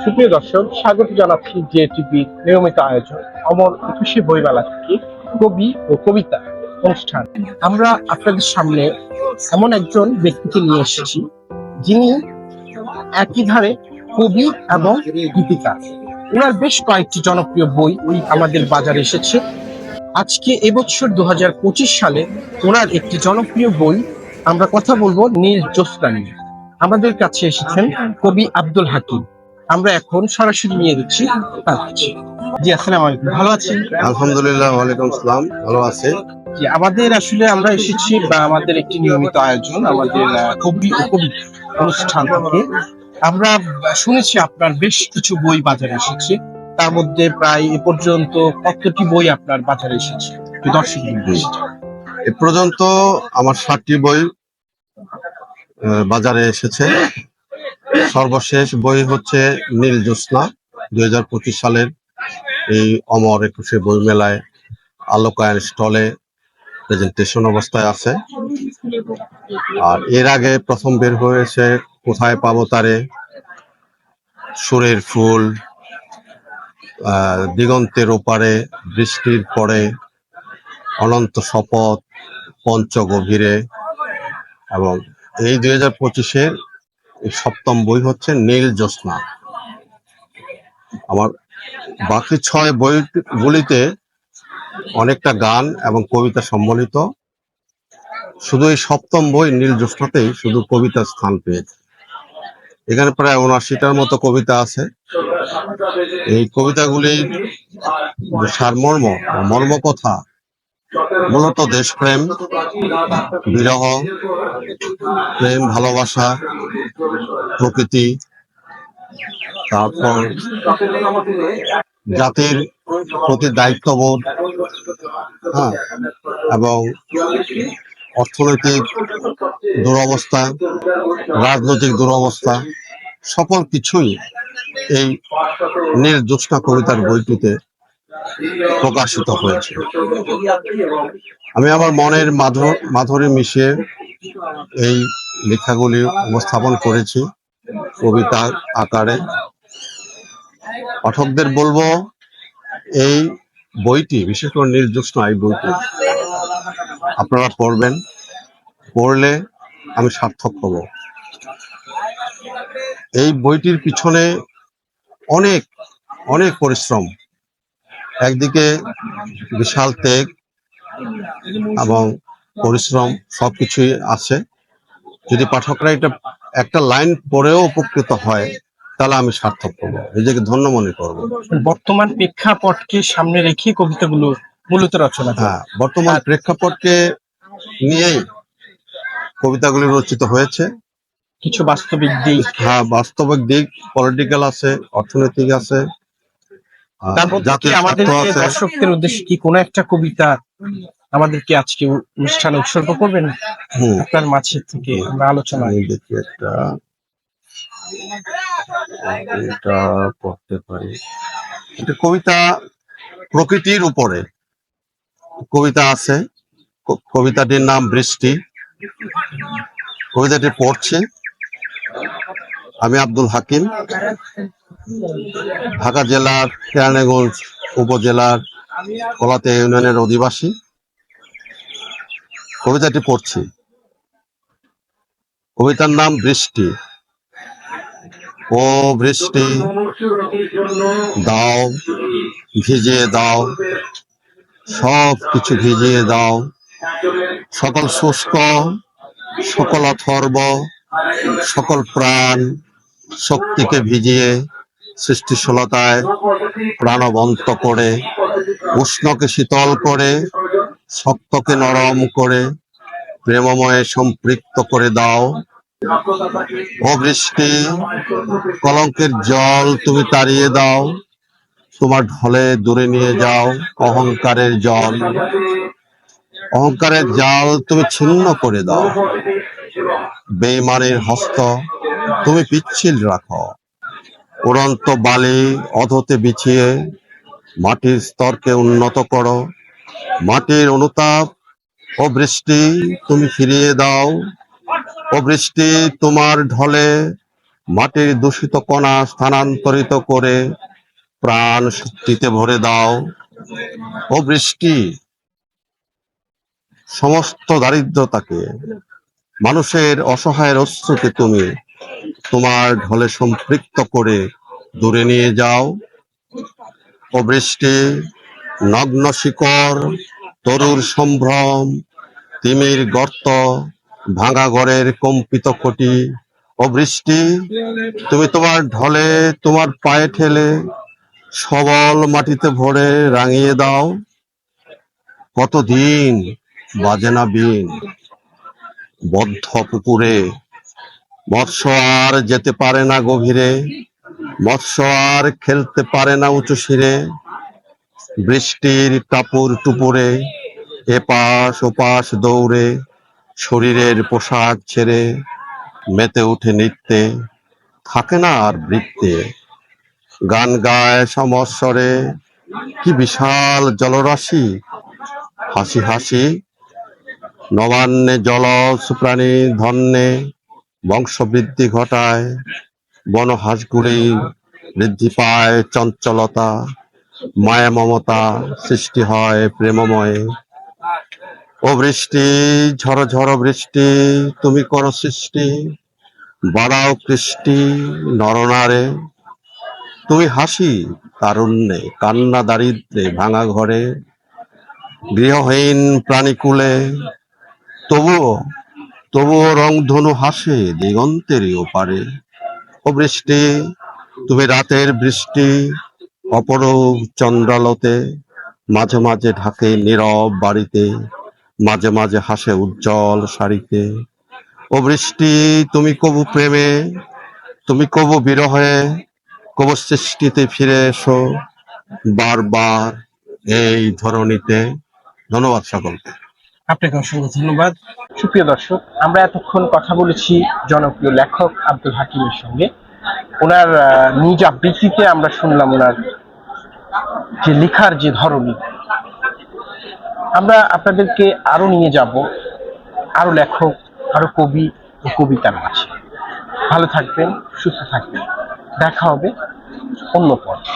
সুপ্রিয় দর্শক, স্বাগত জানাচ্ছি যে টিভির নিয়মিত আয়োজন অমর একুশে বইমেলা থেকে কবি ও কবিতা অনুষ্ঠান। আমরা আপনাদের সামনে এমন একজন ব্যক্তিকে নিয়ে এসেছি যিনি একই ধারে কবি এবং গীতিকার। ওনার বেশ কয়েকটি জনপ্রিয় বই আমাদের বাজারে এসেছে। আজকে এবছর 2025 সালে ওনার একটি জনপ্রিয় বই, আমরা কথা বলবো নীল জ্যোৎস্না নিয়ে। আমাদের কাছে এসেছেন কবি আব্দুল হাকিম। আমরা এখন সরাসরি নিয়ে দিচ্ছি তার কাছে। জি, আসসালামু আলাইকুম, ভালো আছেন? আলহামদুলিল্লাহ, ওয়ালাইকুম আসসালাম, ভালো আছে। জি, আমাদের আসলে আমরা এসেছি বা আমাদের একটি নিয়মিত আয়োজন আমাদের কবি ও কবিতা অনুষ্ঠান থেকে। আমরা শুনেছি আপনার বেশ কিছু বই বাজারে এসেছে, তার মধ্যে প্রায় এ পর্যন্ত কতটি বই আপনার বাজারে এসেছে দর্শক? এ পর্যন্ত আমার 7টি বই বাজারে এসেছে। সর্বশেষ বই হচ্ছে নীল জ্যোৎস্না, 2025 সালের এই অমর একুশে বই মেলায় আলোকায়ন স্টলে প্রেজেন্টেশন অবস্থায় আছে। আর এর আগে প্রথম বের হয়েছে কোথায় পাবো তারে, সুরের ফুল, দিগন্তের ওপারে, বৃষ্টির পরে, অনন্ত শপথ, পঞ্চগভীরে, এবং এই 2025-এর সপ্তম বই হচ্ছে নীল জ্যোৎস্না। আমার বাকি 6 বইগুলিতে অনেকটা গান এবং কবিতা সম্বলিত। শুধু এই সপ্তম বই নীল জ্যোৎস্নাতেই শুধু কবিতার স্থান পেয়েছে। এখানে প্রায় 79টার মতো কবিতা আছে। এই কবিতাগুলির সারমর্ম, মর্মকথা মূলত দেশপ্রেম, বিরহ, প্রেম, ভালোবাসা, প্রকৃতি, তারপর জাতির প্রতি দায়িত্ববোধ, হ্যাঁ, এবং অর্থনৈতিক দুরবস্থা, রাজনৈতিক দুরবস্থা, সকল কিছুই এই নীল জ্যোৎস্না কবিতার বইটিতে প্রকাশিত হয়েছে। আমি আমার মনের মাধুরী মিশিয়ে এই লেখাগুলি উপস্থাপন করেছি কবিতা আকারে। পাঠকদের বলবো, এই বইটি, বিশেষ করে নীল জ্যোৎস্না, এই বইটি আপনারা পড়বেন। পড়লে আমি সার্থক হব। এই বইটির পিছনে অনেক অনেক পরিশ্রম, একদিকে বিশাল ত্যাগ এবং পরিশ্রম সবকিছুই আছে। যদি পাঠকরা এটা একটা লাইন পড়েও উপকৃত হয় তাহলে আমি সার্থক করবো, নিজেকে ধন্য মনে করবো। বর্তমান প্রেক্ষাপটকে সামনে রেখে কবিতাগুলো মূলত রচনা। হ্যাঁ, বর্তমান প্রেক্ষাপটকে নিয়েই কবিতাগুলি রচিত হয়েছে। কিছু বাস্তবিক দিক, হ্যাঁ, বাস্তবিক দিক, পলিটিক্যাল আছে, অর্থনৈতিক আছে, জাতীয় স্বার্থ আছে। দর্শকদের উদ্দেশ্যে কি কোনো একটা কবিতা আমাদেরকে আজকে অনুষ্ঠানে উৎসর্গ করবেন আপনার মাঝে থেকে? আমরা আলোচনা দেখি এটা পড়তে পারি। এটা কবিতা প্রকৃতির উপরে কবিতা আছে। কবিতাটির নাম বৃষ্টি। কবিতাটি পড়ছে আমি আব্দুল হাকিম, ঢাকা জেলার কেরানীগঞ্জ উপজেলার কলাতিয়া ইউনিয়নের অধিবাসী। কবিতাটি পড়ছি। কবিতার নাম বৃষ্টি। ও বৃষ্টি দাও, ভিজিয়ে দাও, সব কিছু ভিজিয়ে দাও, সকল শুষ্ক, সকল অথর্ব, সকল প্রাণ শক্তিকে ভিজিয়ে সৃষ্টিশীলতায় প্রাণবন্ত করে, উষ্ণকে শীতল করে, শক্তকে নরম করে, প্রেমময়ে সম্পৃক্ত করে দাও। ও বৃষ্টি, কলঙ্কের জল তুমি তাড়িয়ে দাও, তোমার ঢলে দূরে নিয়ে যাও অহংকারের জল, অহংকারের জাল তুমি ছিন্ন করে দাও, বেঈমানের হস্ত তুমি পিচ্ছিল রাখো, উড়ন্ত বালি অধতে বিছিয়ে মাটির স্তরকে উন্নত করো, মাটির অনুতাপ ও বৃষ্টি তুমি ফিরিয়ে দাও। ও বৃষ্টি, তোমার ঢলে মাটির দূষিত কণা স্থানান্তরিত করে প্রাণ শক্তিতে ভরে দাও। ও বৃষ্টি, সমস্ত দারিদ্রতাকে, মানুষের অসহায়ের অশ্রুকে তুমি তোমার ঢলে সম্পৃক্ত করে দূরে নিয়ে যাও। ও বৃষ্টি, নগ্ন শিকড়, তরুর সম্ভ্রম, তিমির গর্ত, ভাঙা ঘরের কম্পিত কোটি। ও বৃষ্টি, তুমি তোমার ঢলে তোমার পায়ে ঠেলে সবল মাটিতে ভরে রাঙিয়ে দাও। কতদিন বাজে না বিন, বদ্ধ পুকুরে মৎস্য আর যেতে পারে না গভীরে, মৎস্য আর খেলতে পারে না উঁচু শিরে। বৃষ্টির টাপুর টুপুরে এপাশ ওপাশ দৌড়ে শরীরের পোশাক ছেড়ে মেতে উঠে নৃত্যে, থাকে না আর বৃত্তে। গান গায় সমস্বরে, কি বিশাল জলরাশি, হাসি হাসি নবান্নে জলজ প্রাণী ধন্যে বংশবৃদ্ধি ঘটায়। বনহাঁসগুলি বৃদ্ধি পায় চঞ্চলতা, মায়া মমতা সৃষ্টি হয় প্রেমময়ে। ও বৃষ্টি, ঝড় ঝড় বৃষ্টি, তুমি করো সৃষ্টি, বাড়াও কৃষ্টি নরনারে। তুমি হাসি তারুণ্যে, কান্না দারিদ্রে ভাঙা ঘরে, গৃহহীন প্রাণীকুলে। তবুও তবুও রংধনু হাসে দিগন্তের ওপারে। ও বৃষ্টি, তুমি রাতের বৃষ্টি, অপরূপ চন্দ্রালোতে, মাঝে মাঝে ঢাকে নীরব বাড়িতে, মাঝে মাঝে হাসে উজ্জ্বল শাড়িতে। ও বৃষ্টি, তুমি কবু প্রেমে, তুমি কবু বিরহে, কবু সৃষ্টিতে ফিরে এসো বারবার এই ধরনীতে। ধন্যবাদ সকলকে। আপনাকে অসংখ্য ধন্যবাদ। সুপ্রিয় দর্শক, আমরা এতক্ষণ কথা বলেছি জনপ্রিয় লেখক আব্দুল হাকিমের সঙ্গে। ওনার নিজ আবৃত্তিতে আমরা শুনলাম ওনার যে লেখার যে ধরনী। আমরা আপনাদেরকে আরো নিয়ে যাব আরো লেখক, আরো কবি ও কবিতার মাঝে। ভালো থাকবেন, সুস্থ থাকবেন, দেখা হবে অন্য পর্বে।